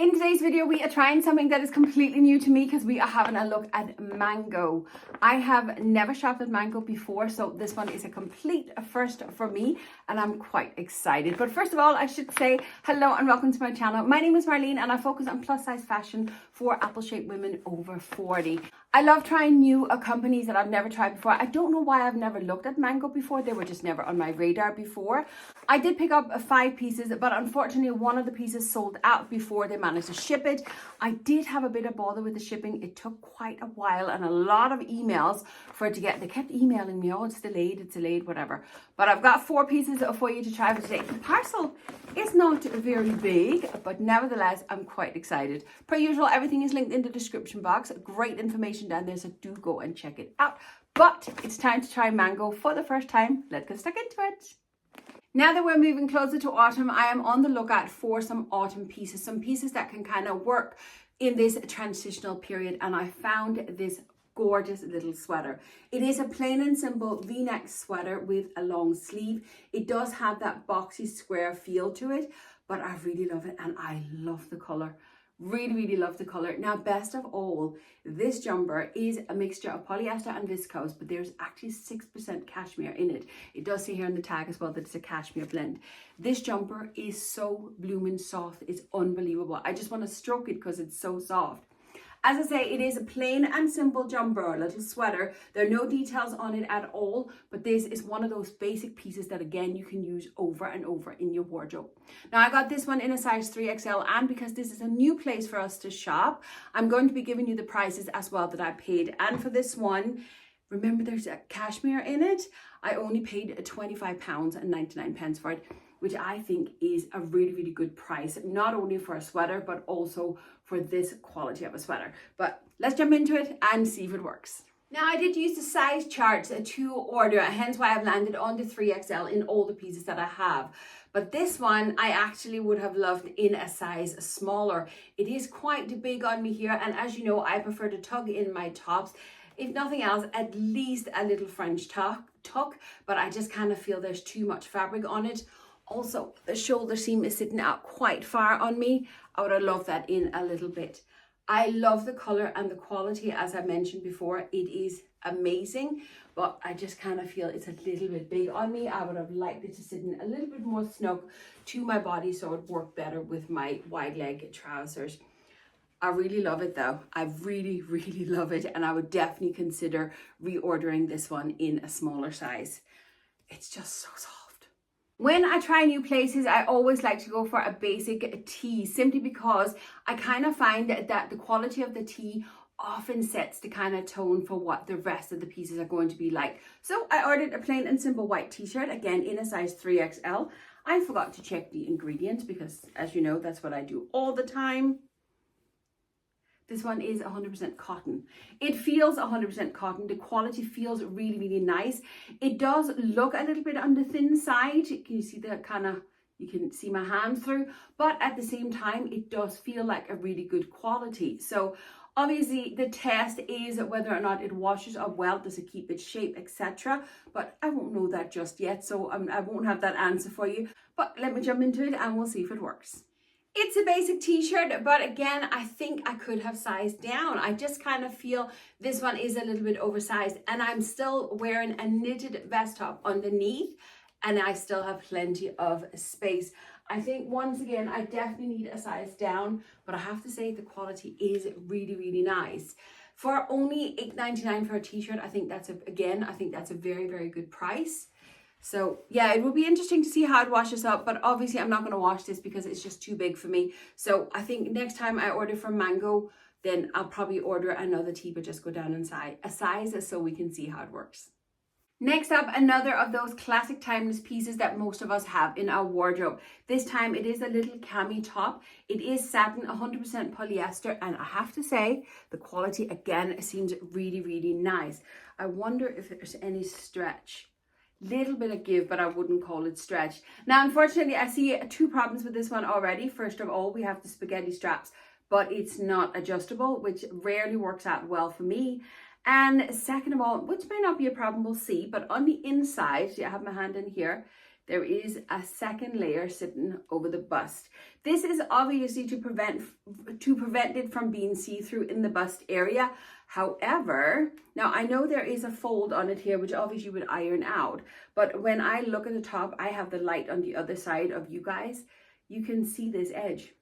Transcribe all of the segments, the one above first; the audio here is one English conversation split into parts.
In today's video, we are trying something that is completely new to me because we are having a look at Mango. I have never shopped at Mango before, so this one is a complete first for me and I'm quite excited. But first of all, I should say hello and welcome to my channel. My name is Marlene and I focus on plus size fashion for apple-shaped women over 40. I love trying new companies that I've never tried before. I don't know why I've never looked at Mango before. They were just never on my radar before. I did pick up 5 pieces, but unfortunately one of the pieces sold out before they managed to ship it. I did have a bit of bother with the shipping. It took quite a while and a lot of emails for it to get. They kept emailing me, oh, it's delayed, whatever. But I've got 4 pieces for you to try for today. The parcel is not very big, but nevertheless, I'm quite excited. Per usual, everything is linked in the description box. Great information down there, so do go and check it out. But it's time to try Mango for the first time. Let's get stuck into it. Now that we're moving closer to autumn, I am on the lookout for some autumn pieces, some pieces that can kind of work in this transitional period. And I found this gorgeous little sweater. It is a plain and simple V-neck sweater with a long sleeve. It does have that boxy square feel to it, but I really love it and I love the color. Really love the color. Now, best of all, this jumper is a mixture of polyester and viscose, but there's actually 6% cashmere in it. It does say here on the tag as well that it's a cashmere blend. This jumper is so blooming soft. It's unbelievable. I just want to stroke it because it's so soft. As I say, it is a plain and simple jumper, a little sweater. There are no details on it at all, but this is one of those basic pieces that, again, you can use over and over in your wardrobe. Now, I got this one in a size 3XL, and because this is a new place for us to shop, I'm going to be giving you the prices as well that I paid. And for this one, remember there's a cashmere in it. I only paid £25.99 for it, which I think is a really good price, not only for a sweater, but also for this quality of a sweater. But let's jump into it and see if it works. Now, I did use the size charts to order, hence why I've landed on the 3XL in all the pieces that I have. But this one, I actually would have loved in a size smaller. It is quite big on me here, and as you know, I prefer to tug in my tops. If nothing else, at least a little French tuck, but I just kind of feel there's too much fabric on it. Also, the shoulder seam is sitting out quite far on me. I would have loved that in a little bit. I love the color and the quality, as I mentioned before. It is amazing, but I just kind of feel it's a little bit big on me. I would have liked it to sit in a little bit more snug to my body so it would work better with my wide leg trousers. I really love it though. I really love it, and I would definitely consider reordering this one in a smaller size. It's just so soft. When I try new places, I always like to go for a basic tee, simply because I kind of find that the quality of the tee often sets the kind of tone for what the rest of the pieces are going to be like. So I ordered a plain and simple white t-shirt, again in a size 3XL. I forgot to check the ingredients because, as you know, that's what I do all the time. This one is 100% cotton. It feels 100% cotton. The quality feels really nice. It does look a little bit on the thin side. Can you see the kind of, you can see my hands through, but at the same time, it does feel like a really good quality. So obviously the test is whether or not it washes up well, does it keep its shape, etc. But I won't know that just yet, so I won't have that answer for you. But let me jump into it and we'll see if it works. It's a basic t-shirt, but again, I think I could have sized down. I just kind of feel this one is a little bit oversized, and I'm still wearing a knitted vest top underneath, and I still have plenty of space. I think once again, I definitely need a size down, but I have to say the quality is really nice. For only $8.99 for a t-shirt, I think that's a very good price. So yeah, it will be interesting to see how it washes up, but obviously I'm not going to wash this because it's just too big for me. So I think next time I order from Mango, then I'll probably order another tee, but just go down in a size so we can see how it works. Next up, another of those classic timeless pieces that most of us have in our wardrobe. This time it is a little Cami top. It is satin, 100% polyester, and I have to say the quality again seems really nice. I wonder if there's any stretch. Little bit of give, but I wouldn't call it stretch. Now, unfortunately, I see 2 problems with this one already. First of all, we have the spaghetti straps, but it's not adjustable, which rarely works out well for me. And second of all, which may not be a problem, we'll see, but on the inside, I have my hand in here, there is a second layer sitting over the bust. This is obviously to prevent it from being see-through in the bust area. However, now I know there is a fold on it here, which obviously you would iron out. But when I look at the top, I have the light on the other side of you guys. You can see this edge,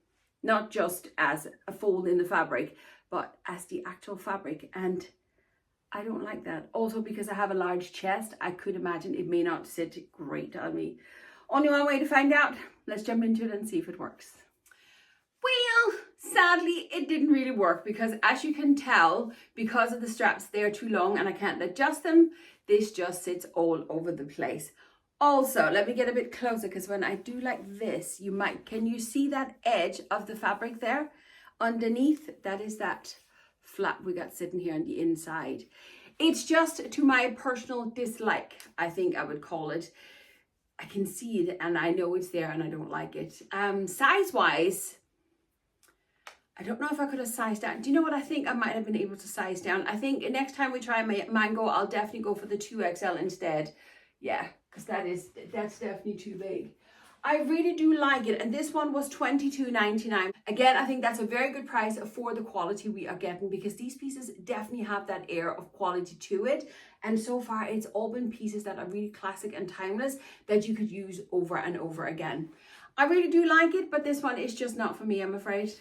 not just as a fold in the fabric, but as the actual fabric. And I don't like that. Also, because I have a large chest, I could imagine it may not sit great on me. Only one way to find out. Let's jump into it and see if it works. Well, sadly, it didn't really work because, as you can tell, because of the straps, they're too long and I can't adjust them. This just sits all over the place. Also, let me get a bit closer, because when I do like this, can you see that edge of the fabric there? Underneath, that is that flap we got sitting here on the inside. It's just to my personal dislike, I think I would call it. I can see it and I know it's there and I don't like it. Size wise, I don't know if I could have sized down. Do you know what I think I might have been able to size down? I think next time we try mango, I'll definitely go for the 2XL instead. Yeah, because that's definitely too big. I really do like it, and this one was $22.99. Again, I think that's a very good price for the quality we are getting, because these pieces definitely have that air of quality to it. And so far, it's all been pieces that are really classic and timeless that you could use over and over again. I really do like it, but this one is just not for me, I'm afraid.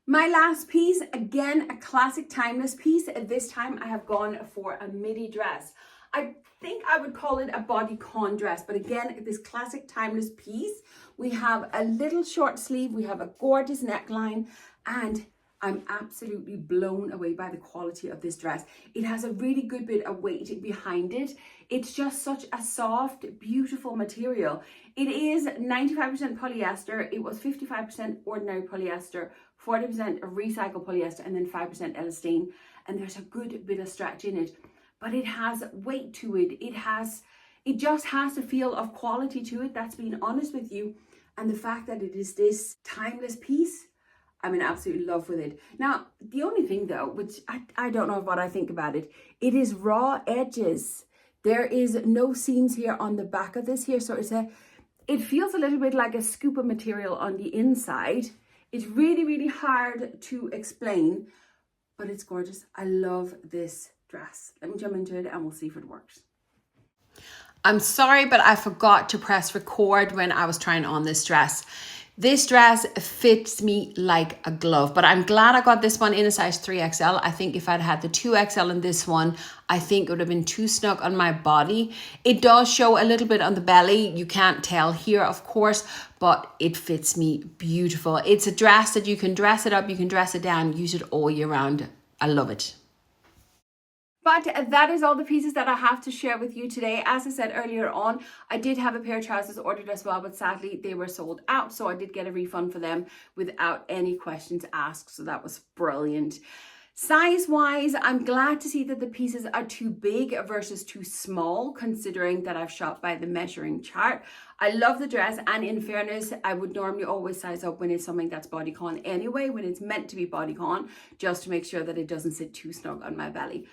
My last piece, again, a classic timeless piece. This time I have gone for a midi dress. I think I would call it a bodycon dress, but again, this classic timeless piece. We have a little short sleeve, we have a gorgeous neckline, and I'm absolutely blown away by the quality of this dress. It has a really good bit of weight behind it. It's just such a soft, beautiful material. It is 95% polyester. It was 55% ordinary polyester, 40% recycled polyester, and then 5% elastane. And there's a good bit of stretch in it. But it has weight to it. It just has a feel of quality to it. That's being honest with you. And the fact that it is this timeless piece, I'm in absolute love with it. Now, the only thing though, which I don't know what I think about it, it is raw edges. There is no seams here on the back of this here. So it feels a little bit like a scoop of material on the inside. It's really, really hard to explain, but it's gorgeous. I love this dress. Let me jump into it and we'll see if it works. I'm sorry, but I forgot to press record when I was trying on this dress. This dress fits me like a glove, but I'm glad I got this one in a size 3XL. I think if I'd had the 2XL in this one, I think it would have been too snug on my body. It does show a little bit on the belly. You can't tell here, of course, but it fits me beautiful. It's a dress that you can dress it up, you can dress it down, use it all year round. I love it. But that is all the pieces that I have to share with you today. As I said earlier on, I did have a pair of trousers ordered as well, but sadly they were sold out. So I did get a refund for them without any questions asked. So that was brilliant. Size-wise, I'm glad to see that the pieces are too big versus too small, considering that I've shopped by the measuring chart. I love the dress, and in fairness, I would normally always size up when it's something that's bodycon anyway, when it's meant to be bodycon, just to make sure that it doesn't sit too snug on my belly.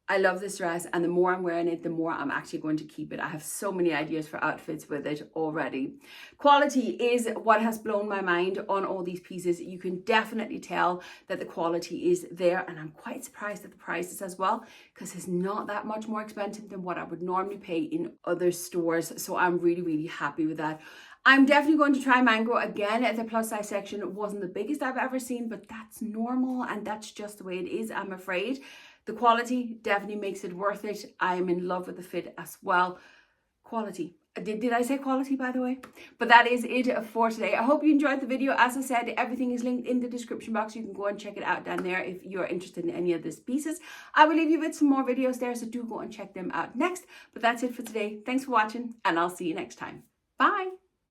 I love this dress, and the more I'm wearing it, the more I'm actually going to keep it. I have so many ideas for outfits with it already. Quality is what has blown my mind on all these pieces. You can definitely tell that the quality is there, and I'm quite surprised at the prices as well, because it's not that much more expensive than what I would normally pay in other stores. So I'm really, really happy with that. I'm definitely going to try mango again. The plus size section wasn't the biggest I've ever seen, but that's normal, and that's just the way it is, I'm afraid. The quality definitely makes it worth it. I'm in love with the fit as well. Quality. Did I say quality, by the way? But that is it for today. I hope you enjoyed the video. As I said, everything is linked in the description box. You can go and check it out down there if you're interested in any of these pieces. I will leave you with some more videos there, so do go and check them out next. But that's it for today. Thanks for watching, and I'll see you next time. Bye.